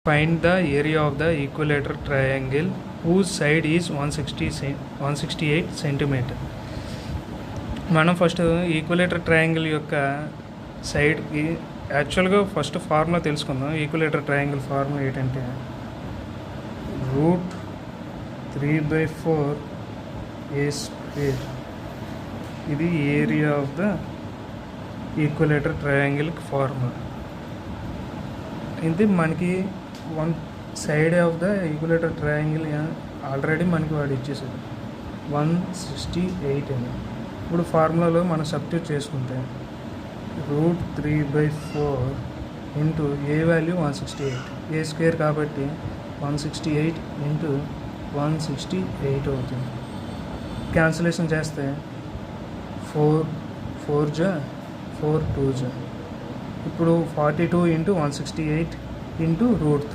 Find the area of the equilateral triangle whose side is 168 centimeter. మనం first equilateral triangle యొక్క సైడ్కి యాక్చువల్గా first formula తెలుసుకుందాం. Equilateral triangle formula ఏంటంటే √3/4 a². ఇది ఏరియా ఆఫ్ ద ఈక్విలేటర్ ట్రయాంగిల్కి ఫార్ములా. ఇది మనకి one side of the equilateral triangle already మనకి వాడు ఇచ్చేసాడు 168 అని. ఇప్పుడు ఫార్ములాలో మనం సబ్స్టిట్యూట్ చేసుకుంటే √3/4 ఇంటూ ఏ వాల్యూ 168, a² కాబట్టి 168 ఇంటూ 168 అవుతుంది. క్యాన్సిలేషన్ చేస్తే 4 2 ఇప్పుడు 42 ఇంటూ 168 ఇంటూ √3